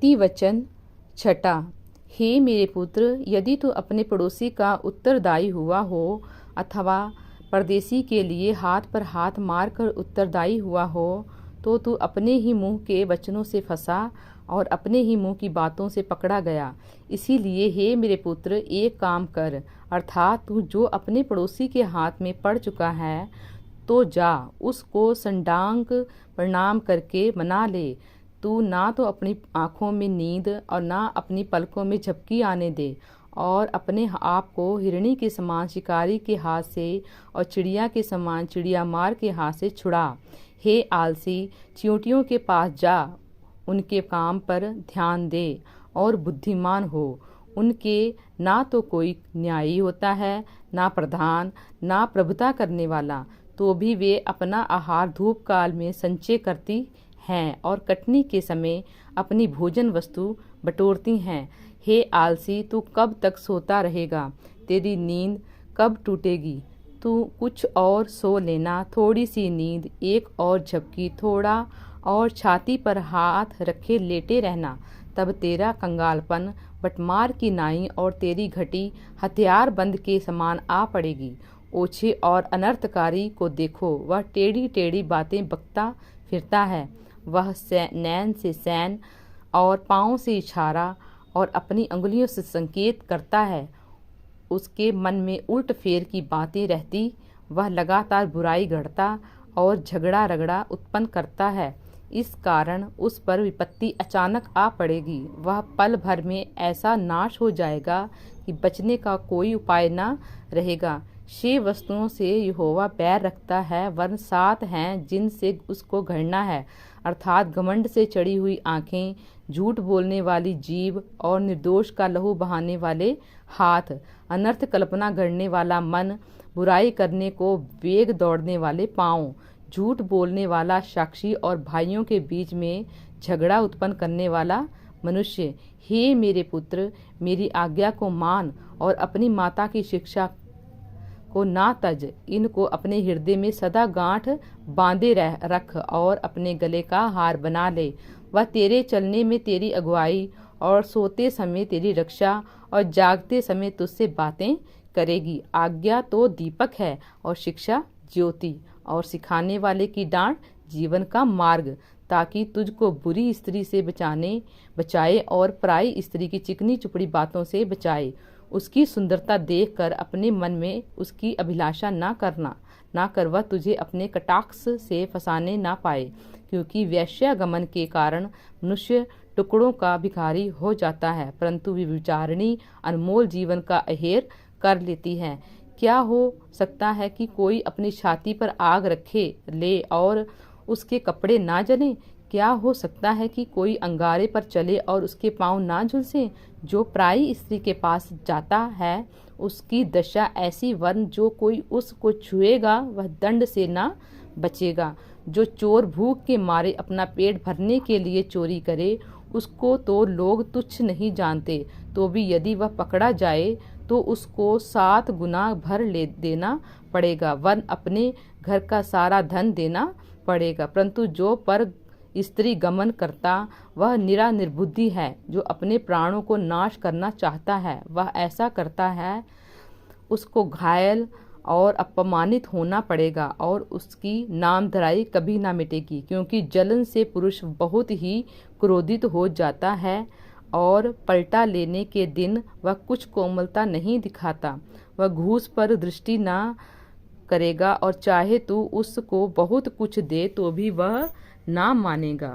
प्रतिवचन छठा। हे मेरे पुत्र, यदि तू अपने पड़ोसी का उत्तरदायी हुआ हो अथवा परदेशी के लिए हाथ पर हाथ मारकर उत्तरदायी हुआ हो, तो तू अपने ही मुंह के वचनों से फंसा और अपने ही मुंह की बातों से पकड़ा गया। इसीलिए हे मेरे पुत्र, एक काम कर, अर्थात तू जो अपने पड़ोसी के हाथ में पड़ चुका है, तो जा उसको संडांग प्रणाम करके मना ले। तू ना तो अपनी आँखों में नींद और ना अपनी पलकों में झपकी आने दे, और अपने आप को हिरणी के समान शिकारी के हाथ से और चिड़िया के समान चिड़िया मार के हाथ से छुड़ा। हे आलसी, चींटियों के पास जा, उनके काम पर ध्यान दे और बुद्धिमान हो। उनके ना तो कोई न्यायी होता है, ना प्रधान, ना प्रभुता करने वाला, तो भी वे अपना आहार धूप काल में संचय करती हैं और कटनी के समय अपनी भोजन वस्तु बटोरती हैं। हे आलसी, तू कब तक सोता रहेगा? तेरी नींद कब टूटेगी? तू कुछ और सो लेना, थोड़ी सी नींद, एक और झपकी, थोड़ा और छाती पर हाथ रखे लेटे रहना। तब तेरा कंगालपन बटमार की नाई और तेरी घटी हथियार बंद के समान आ पड़ेगी। ओछे और अनर्थकारी को देखो, वह टेढ़ी टेढ़ी बातें बकता फिरता है। वह नैन से सैन और पाँव से इशारा और अपनी अंगुलियों से संकेत करता है। उसके मन में उल्ट फेर की बातें रहती। वह लगातार बुराई गढ़ता और झगड़ा रगड़ा उत्पन्न करता है। इस कारण उस पर विपत्ति अचानक आ पड़ेगी। वह पल भर में ऐसा नाश हो जाएगा कि बचने का कोई उपाय न रहेगा। 6 वस्तुओं से यहोवा बैर रखता है, वरन 7 हैं जिनसे उसको घृणा है, अर्थात घमंड से चढ़ी हुई आँखें, झूठ बोलने वाली जीभ और निर्दोष का लहू बहाने वाले हाथ, अनर्थ कल्पना गढ़ने वाला मन, बुराई करने को वेग दौड़ने वाले पाँव, झूठ बोलने वाला साक्षी और भाइयों के बीच में झगड़ा उत्पन्न करने वाला मनुष्य। हे मेरे पुत्र, मेरी आज्ञा को मान और अपनी माता की शिक्षा को ना तज। इनको अपने हृदय में सदा गांठ बांधे रख और अपने गले का हार बना ले। वह तेरे चलने में तेरी अगुवाई और सोते समय तेरी रक्षा और जागते समय तुझसे बातें करेगी। आज्ञा तो दीपक है और शिक्षा ज्योति, और सिखाने वाले की डांट जीवन का मार्ग, ताकि तुझको बुरी स्त्री से बचाए और पराई स्त्री की चिकनी चुपड़ी बातों से बचाए। उसकी सुंदरता देखकर अपने मन में उसकी अभिलाषा ना कर, वह तुझे अपने कटाक्ष से फंसाने ना पाए, क्योंकि वेश्यागमन के कारण मनुष्य टुकड़ों का भिखारी हो जाता है, परंतु विचारणी अनमोल जीवन का अहेर कर लेती है। क्या हो सकता है कि कोई अपनी छाती पर आग रखे ले और उसके कपड़े ना जलें? क्या हो सकता है कि कोई अंगारे पर चले और उसके पांव ना झुलसें? जो पराई स्त्री के पास जाता है उसकी दशा ऐसी, वरन जो कोई उसको छुएगा वह दंड से ना बचेगा। जो चोर भूख के मारे अपना पेट भरने के लिए चोरी करे, उसको तो लोग तुच्छ नहीं जानते, तो भी यदि वह पकड़ा जाए तो उसको 7 गुना भर ले देना पड़ेगा, वरन अपने घर का सारा धन देना पड़ेगा। परंतु जो पर स्त्री गमन करता वह निरा निर्बुद्धि है। जो अपने प्राणों को नाश करना चाहता है वह ऐसा करता है, उसको घायल और अपमानित होना पड़ेगा और उसकी नामधराई कभी ना मिटेगी, क्योंकि जलन से पुरुष बहुत ही क्रोधित हो जाता है और पलटा लेने के दिन वह कुछ कोमलता नहीं दिखाता। वह घूस पर दृष्टि ना करेगा और चाहे तू उसको बहुत कुछ दे तो भी वह ना मानेगा।